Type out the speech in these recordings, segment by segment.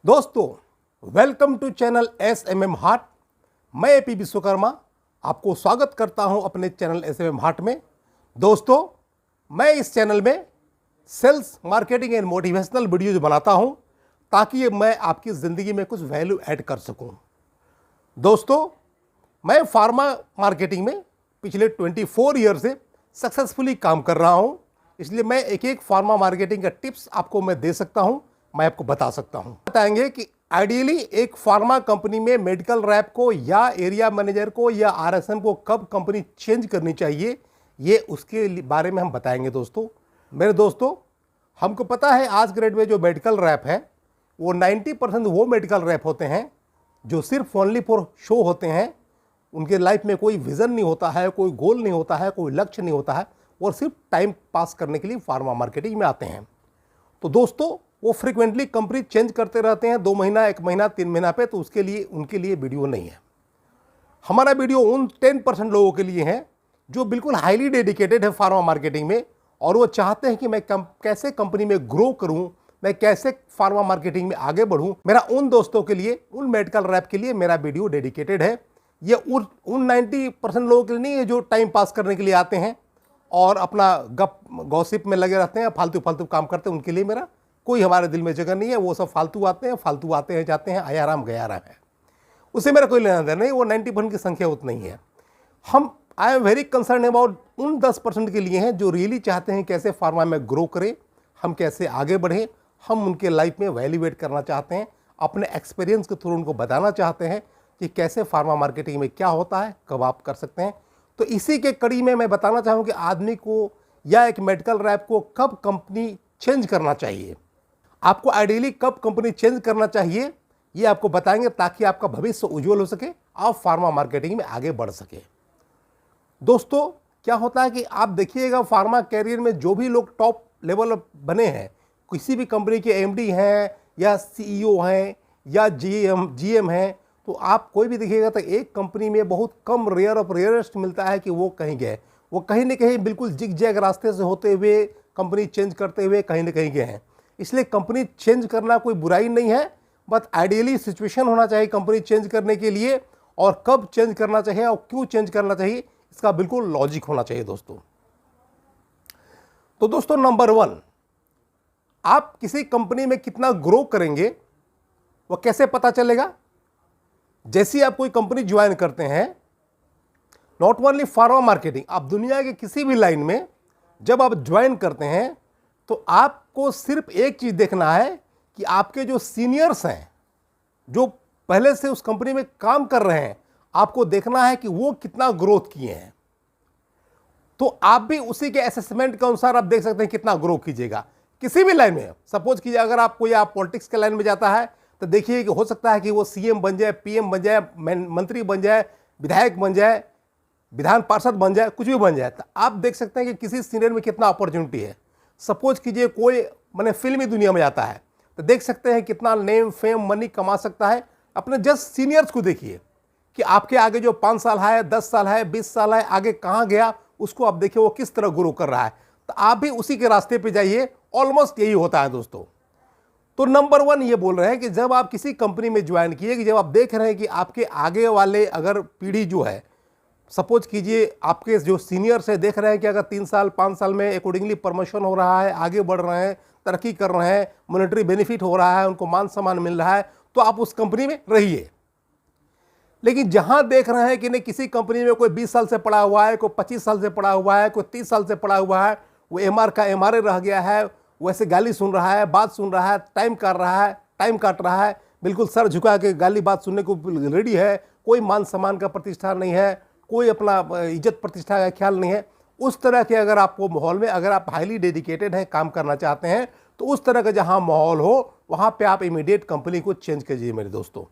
दोस्तों, welcome to channel SMM heart. मैं AP Vishwakarma आपको स्वागत करता हूं अपने चैनल SMM हार्ट में। दोस्तों, मैं इस चैनल में sales, marketing and motivational videos बनाता हूं ताकि मैं आपकी ज़िंदगी में कुछ वैल्यू ऐड कर सकूं। दोस्तों, मैं फार्मा मार्केटिंग में पिछले 24 ईयर से सक्सेसफुली काम कर रहा हूं, इसलिए मैं एक एक फार्मा मार्केटिंग का टिप्स आपको मैं दे सकता हूं, मैं आपको बता सकता हूं। बताएंगे कि आइडियली एक फार्मा कंपनी में मेडिकल रैप को या एरिया मैनेजर को या RSM को कब कंपनी चेंज करनी चाहिए, ये उसके बारे में हम बताएंगे। दोस्तों, मेरे दोस्तों, हमको पता है आज के डेट में जो मेडिकल रैप है वो 90% वो मेडिकल रैप होते हैं जो सिर्फ ओनली फॉर शो होते हैं। उनके लाइफ में कोई विज़न नहीं होता है, कोई गोल नहीं होता है, कोई लक्ष्य नहीं होता है, और सिर्फ टाइम पास करने के लिए फार्मा मार्केटिंग में आते हैं। तो दोस्तों, वो फ्रिक्वेंटली कंपनी चेंज करते रहते हैं 2 महीना, 1 महीना, 3 महीना पे, तो उसके लिए उनके लिए वीडियो नहीं है। हमारा वीडियो उन 10% लोगों के लिए है जो बिल्कुल हाईली डेडिकेटेड है फार्मा मार्केटिंग में, और वो चाहते हैं कि मैं कैसे कंपनी में ग्रो करूं, मैं कैसे फार्मा मार्केटिंग में आगे बढ़ूं। मेरा उन दोस्तों के लिए, उन मेडिकल रैप के लिए मेरा वीडियो डेडिकेटेड है। ये उन 90% लोगों के लिए नहीं है जो टाइम पास करने के लिए आते हैं और अपना गॉसिप में लगे रहते हैं, फालतू फालतू काम करते हैं। उनके लिए मेरा कोई हमारे दिल में जगह नहीं है। वो सब फालतू आते हैं जाते हैं, आया राम गया राम है, उससे मेरा कोई लेना देना नहीं। वो 90% की संख्या उतनी ही है। I am very concern about उन 10% के लिए हैं जो रियली चाहते हैं कैसे फार्मा में ग्रो करें, हम कैसे आगे बढ़ें, हम उनके लाइफ में वैल्यूएट करना चाहते हैं, अपने एक्सपीरियंस के थ्रू उनको बताना चाहते हैं कि कैसे फार्मा मार्केटिंग में क्या होता है, कब आप कर सकते हैं। तो इसी के कड़ी में मैं बताना चाहूँ कि आदमी को या एक मेडिकल रैप को कब कंपनी चेंज करना चाहिए, आपको आइडियली कब कंपनी चेंज करना चाहिए, ये आपको बताएंगे ताकि आपका भविष्य उज्जवल हो सके, आप फार्मा मार्केटिंग में आगे बढ़ सके। दोस्तों, क्या होता है कि आप देखिएगा फार्मा कैरियर में जो भी लोग टॉप लेवल बने हैं, किसी भी कंपनी के MD हैं या CEO हैं या GM हैं, तो आप कोई भी देखिएगा तो एक कंपनी में बहुत कम रेयरेस्ट मिलता है कि वो कहीं गए। वो कहीं ना कहीं बिल्कुल जिग जैग रास्ते से होते हुए कंपनी चेंज करते हुए कहीं ना कहीं गए हैं। इसलिए कंपनी चेंज करना कोई बुराई नहीं है, बट आइडियली सिचुएशन होना चाहिए कंपनी चेंज करने के लिए, और कब चेंज करना चाहिए और क्यों चेंज करना चाहिए, इसका बिल्कुल लॉजिक होना चाहिए। दोस्तों, तो दोस्तों, नंबर 1, आप किसी कंपनी में कितना ग्रो करेंगे वो कैसे पता चलेगा? जैसे आप कोई कंपनी ज्वाइन करते हैं, नॉट ओनली फार्मा मार्केटिंग, आप दुनिया के किसी भी लाइन में जब आप ज्वाइन करते हैं तो आपको सिर्फ एक चीज देखना है कि आपके जो सीनियर्स हैं, जो पहले से उस कंपनी में काम कर रहे हैं, आपको देखना है कि वो कितना ग्रोथ किए हैं। तो आप भी उसी के असेसमेंट के अनुसार आप देख सकते हैं कितना ग्रो कीजिएगा किसी भी लाइन में। सपोज कीजिए अगर आप पॉलिटिक्स के लाइन में जाता है तो देखिए कि हो सकता है कि वो CM बन जाए, PM बन जाए, मंत्री बन जाए, विधायक बन जाए, विधान पार्षद बन जाए, कुछ भी बन जाए, तो आप देख सकते हैं कि किसी सीनियर में कितना अपॉर्चुनिटी है। सपोज कीजिए कोई मैंने फिल्मी दुनिया में जाता है तो देख सकते हैं कितना नेम, फेम, मनी कमा सकता है। अपने जस्ट सीनियर्स को देखिए कि आपके आगे जो 5 साल है, 10 साल है, 20 साल है, आगे कहाँ गया, उसको आप देखिए वो किस तरह ग्रो कर रहा है, तो आप भी उसी के रास्ते पे जाइए। ऑलमोस्ट यही होता है दोस्तों। तो नंबर 1 ये बोल रहे हैं कि जब आप किसी कंपनी में ज्वाइन किए, कि जब आप देख रहे हैं कि आपके आगे वाले अगर पीढ़ी जो है, सपोज कीजिए आपके जो सीनियर्स है, देख रहे हैं कि अगर 3 साल 5 साल में अकॉर्डिंगली प्रमोशन हो रहा है, आगे बढ़ रहे हैं, तरक्की कर रहे हैं, मॉनेटरी बेनिफिट हो रहा है, उनको मान सम्मान मिल रहा है, तो आप उस कंपनी में रहिए। लेकिन जहां देख रहे हैं कि नहीं, किसी कंपनी में कोई 20 साल से पड़ा हुआ है, कोई 25 साल से पड़ा हुआ है, कोई 30 साल से पड़ा हुआ है, वो MR का MRA रह गया है, वैसे गाली सुन रहा है, बात सुन रहा है, टाइम काट रहा है, बिल्कुल सर झुका के गाली बात सुनने को रेडी है, कोई मान सम्मान का प्रतिष्ठा नहीं है, कोई अपना इज्जत प्रतिष्ठा का ख्याल नहीं है। उस तरह के अगर आपको माहौल में, अगर आप हाईली डेडिकेटेड हैं, काम करना चाहते हैं, तो उस तरह का जहां माहौल हो वहां पे आप इमीडिएट कंपनी को चेंज कीजिए मेरे दोस्तों।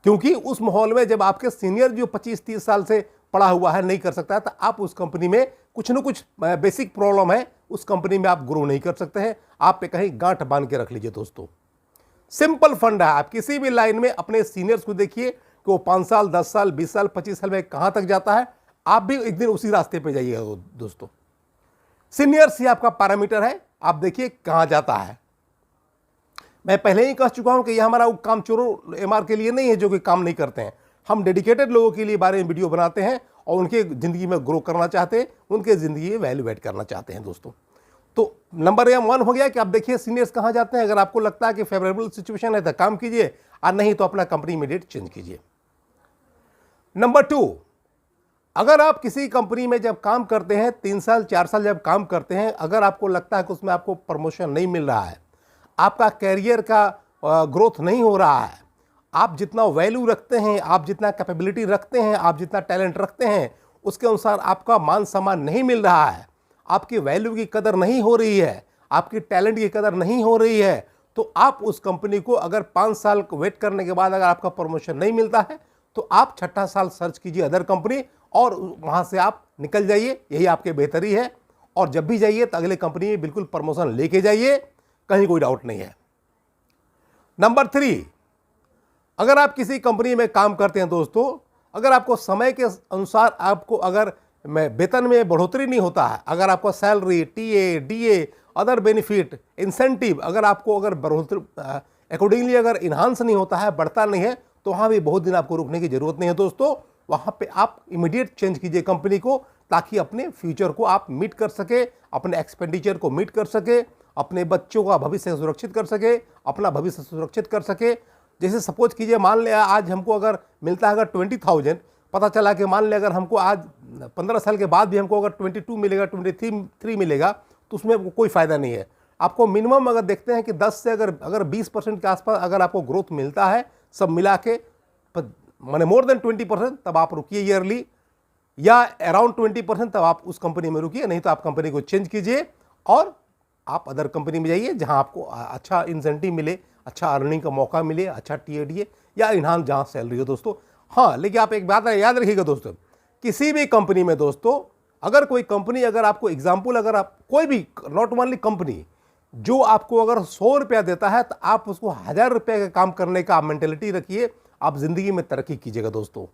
क्योंकि उस माहौल में जब आपके सीनियर जो 25-30 साल से पड़ा हुआ है नहीं कर सकता है, तो आप उस कंपनी में कुछ ना कुछ बेसिक प्रॉब्लम है, उस कंपनी में आप ग्रो नहीं कर सकते हैं। आप पे कहीं गांठ बांध के रख लीजिए दोस्तों। सिंपल फंड है, आप किसी भी लाइन में अपने सीनियर्स को देखिए कि वो 5 साल, 10 साल, 20 साल, 25 साल में कहां तक जाता है, आप भी एक दिन उसी रास्ते पे जाइएगा दोस्तों। सीनियर्स ही आपका पैरामीटर है, आप देखिए कहां जाता है। मैं पहले ही कह चुका हूं कि यह हमारा वो काम चोरों एमआर के लिए नहीं है जो कि काम नहीं करते हैं। हम डेडिकेटेड लोगों के लिए बारे में वीडियो बनाते हैं और उनके ज़िंदगी में ग्रो करना चाहते हैं, उनके ज़िंदगी में वैल्यू ऐड करना चाहते हैं दोस्तों। तो नंबर 1 हो गया कि आप देखिए सीनियर्स कहाँ जाते हैं। अगर आपको लगता है कि फेवरेबल सिचुएशन है तो काम कीजिए, और नहीं तो अपना कंपनी इमीडिएट चेंज कीजिए। नंबर 2, अगर आप किसी कंपनी में जब काम करते हैं, 3 साल 4 साल जब काम करते हैं, अगर आपको लगता है कि उसमें आपको प्रमोशन नहीं मिल रहा है, आपका कैरियर का ग्रोथ नहीं हो रहा है, आप जितना वैल्यू रखते हैं, आप जितना कैपेबिलिटी रखते हैं, आप जितना टैलेंट रखते हैं, उसके अनुसार आपका मान सम्मान नहीं मिल रहा है, आपकी वैल्यू की कदर नहीं हो रही है, आपकी टैलेंट की कदर नहीं हो रही है, तो आप उस कंपनी को अगर 5 साल वेट करने के बाद अगर आपका प्रमोशन नहीं मिलता है तो आप छठा साल सर्च कीजिए अदर कंपनी और वहाँ से आप निकल जाइए। यही आपके बेहतरी है। और जब भी जाइए तो अगले कंपनी में बिल्कुल प्रमोशन लेके जाइए, कहीं कोई डाउट नहीं है। नंबर 3, अगर आप किसी कंपनी में काम करते हैं दोस्तों, अगर आपको समय के अनुसार आपको अगर वेतन में बढ़ोतरी नहीं होता है, अगर आपका salary, TA, DA, other benefit, incentive अगर आपको अगर बढ़ोतरी अकॉर्डिंगली अगर इन्हांस नहीं होता है, बढ़ता नहीं है, तो वहाँ भी बहुत दिन आपको रुकने की जरूरत नहीं है दोस्तों। वहाँ पे आप इमीडिएट चेंज कीजिए कंपनी को, ताकि अपने फ्यूचर को आप मीट कर सके, अपने एक्सपेंडिचर को मीट कर सके, अपने बच्चों का भविष्य सुरक्षित कर सके, अपना भविष्य सुरक्षित कर सके। जैसे सपोज कीजिए, मान लिया आज हमको अगर मिलता है अगर 20,000, पता चला कि मान लिया अगर हमको आज 15 साल के बाद भी हमको अगर 22 मिलेगा, 23 मिलेगा, तो उसमें कोई फ़ायदा नहीं है। आपको मिनिमम अगर देखते हैं कि 10 से अगर 20% के आसपास अगर आपको ग्रोथ मिलता है सब मिला के, माने मोर देन 20%, तब आप रुकिए ईयरली, या अराउंड 20% तब आप उस कंपनी में रुकिए, नहीं तो आप कंपनी को चेंज कीजिए और आप अदर कंपनी में जाइए जहां आपको अच्छा इंसेंटिव मिले, अच्छा अर्निंग का मौका मिले, अच्छा टीएडीए या इन्हांस जहां सैलरी हो दोस्तों। हाँ, लेकिन आप एक बात याद रखिएगा दोस्तों, किसी भी कंपनी में दोस्तों, अगर कोई कंपनी अगर आपको एग्जाम्पल, अगर आप कोई भी नॉट ओनली कंपनी जो आपको अगर 100 रुपया देता है तो आप उसको 1000 रुपये का काम करने का मेंटेलिटी रखिए, आप जिंदगी में तरक्की कीजिएगा दोस्तों।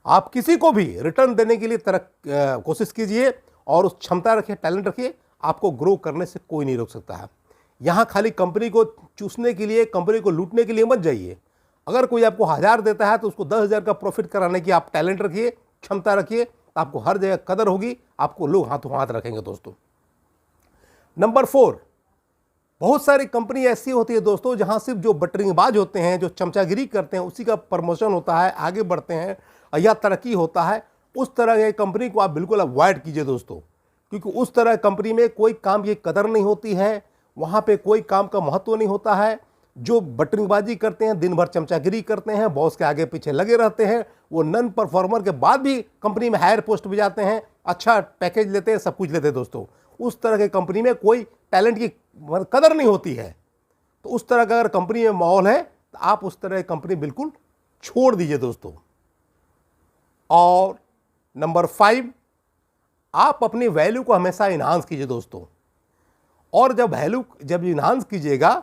आप किसी को भी रिटर्न देने के लिए कोशिश कीजिए और उस क्षमता रखिए, टैलेंट रखिए, आपको ग्रो करने से कोई नहीं रोक सकता है। यहाँ खाली कंपनी को चूसने के लिए, कंपनी को लूटने के लिए मत जाइए। अगर कोई आपको 1000 देता है तो उसको 10,000 का प्रॉफिट कराने की आप टैलेंट रखिए, क्षमता रखिए, तो आपको हर जगह कदर होगी, आपको लोग हाथों हाथ रखेंगे दोस्तों। नंबर 4, बहुत सारी कंपनी ऐसी होती है दोस्तों जहां सिर्फ जो बटरिंगबाज होते हैं, जो चमचागिरी करते हैं, उसी का प्रमोशन होता है, आगे बढ़ते हैं या तरक्की होता है। उस तरह की कंपनी को आप बिल्कुल अवॉइड कीजिए दोस्तों, क्योंकि उस तरह कंपनी में कोई काम की कदर नहीं होती है, वहाँ पे कोई काम का महत्व नहीं होता है। जो बटरिंगबाजी करते हैं, दिन भर चमचागिरी करते हैं, बॉस के आगे पीछे लगे रहते हैं, वो नन परफॉर्मर के बाद भी कंपनी में हायर पोस्ट पे जाते हैं, अच्छा पैकेज लेते हैं, सब कुछ लेते हैं दोस्तों। उस तरह के कंपनी में कोई टैलेंट की कदर नहीं होती है। तो उस तरह का अगर कंपनी में माहौल है तो आप उस तरह की कंपनी बिल्कुल छोड़ दीजिए दोस्तों। और नंबर 5, आप अपनी वैल्यू को हमेशा इन्हांस कीजिए दोस्तों। और जब इन्हांस कीजिएगा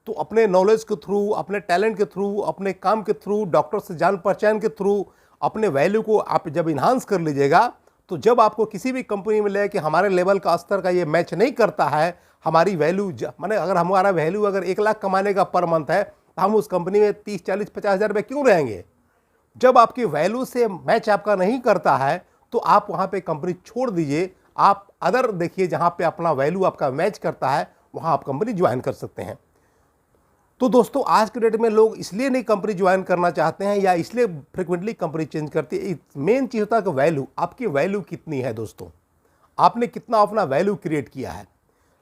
तो अपने नॉलेज के थ्रू, अपने टैलेंट के थ्रू, अपने काम के थ्रू, डॉक्टर से जान पहचान के थ्रू अपने वैल्यू को आप जब इन्हांस कर लीजिएगा, तो जब आपको किसी भी कंपनी में लगे कि हमारे लेवल का स्तर का ये मैच नहीं करता है, हमारी वैल्यू माने अगर हमारा वैल्यू अगर 1 लाख कमाने का पर मंथ है तो हम उस कंपनी में 30, 40, 50 हज़ार रुपये क्यों रहेंगे। जब आपकी वैल्यू से मैच आपका नहीं करता है तो आप वहाँ पे कंपनी छोड़ दीजिए, आप अदर देखिए जहाँ पे अपना वैल्यू आपका मैच करता है, वहाँ आप कंपनी ज्वाइन कर सकते हैं। तो दोस्तों, आज के डेट में लोग इसलिए नहीं कंपनी ज्वाइन करना चाहते हैं या इसलिए फ्रिक्वेंटली कंपनी चेंज करती है। मेन चीज़ होता है कि वैल्यू, आपकी वैल्यू कितनी है दोस्तों, आपने कितना अपना वैल्यू क्रिएट किया है।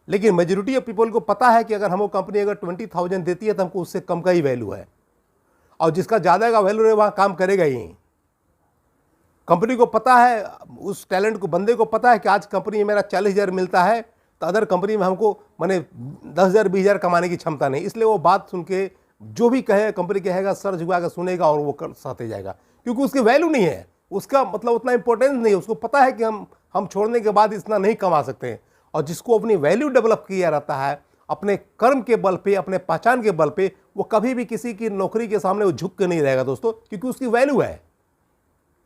लेकिन मेजोरिटी ऑफ पीपल को पता है कि अगर हमको कंपनी अगर 20,000 देती है तो हमको उससे कम का ही वैल्यू है, और जिसका ज़्यादा का वैल्यू है वहाँ काम करेगा ही। कंपनी को पता है, उस टैलेंट को, बंदे को पता है कि आज कंपनी में मेरा 40,000 मिलता है तो अदर कंपनी में हमको माने 10,000, 20,000 कमाने की क्षमता नहीं। इसलिए वो बात सुन के जो भी कहे कंपनी कहेगा, सर झुका के सुनेगा और वो कर सहते जाएगा, क्योंकि उसकी वैल्यू नहीं है, उसका मतलब उतना इंपॉर्टेंस नहीं है। उसको पता है कि हम छोड़ने के बाद इतना नहीं कमा सकते हैं। और जिसको अपनी वैल्यू डेवलप किया रहता है अपने कर्म के बल पे, अपने पहचान के बल पे, वो कभी भी किसी की नौकरी के सामने वो झुक के नहीं रहेगा दोस्तों, क्योंकि उसकी वैल्यू है।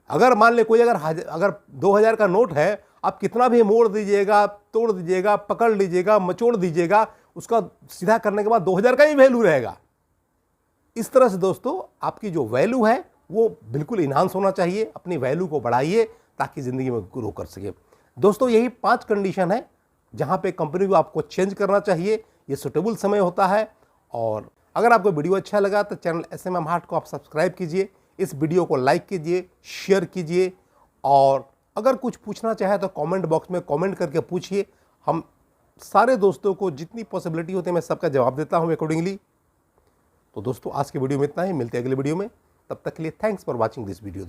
अगर मान ले कोई अगर 2,000 का नोट है, आप कितना भी मोड़ दीजिएगा, तोड़ दीजिएगा, पकड़ लीजिएगा, मचोड़ दीजिएगा, उसका सीधा करने के बाद 2000 का ही वैल्यू रहेगा। इस तरह से दोस्तों आपकी जो वैल्यू है वो बिल्कुल इन्हांस होना चाहिए। अपनी वैल्यू को बढ़ाइए ताकि ज़िंदगी में ग्रो कर सके। दोस्तों यही 5 कंडीशन है जहाँ पे कंपनी को आपको चेंज करना चाहिए। ये सुटेबल समय होता है। और अगर आपको वीडियो अच्छा लगा तो चैनल SMM हार्ट को आप सब्सक्राइब कीजिए, इस वीडियो को लाइक कीजिए, शेयर कीजिए, और अगर कुछ पूछना चाहे तो कमेंट बॉक्स में कमेंट करके पूछिए। हम सारे दोस्तों को जितनी पॉसिबिलिटी होती है मैं सबका जवाब देता हूँ अकॉर्डिंगली। तो दोस्तों आज की वीडियो में इतना ही, मिलते हैं अगले वीडियो में। तब तक के लिए thanks for watching this video.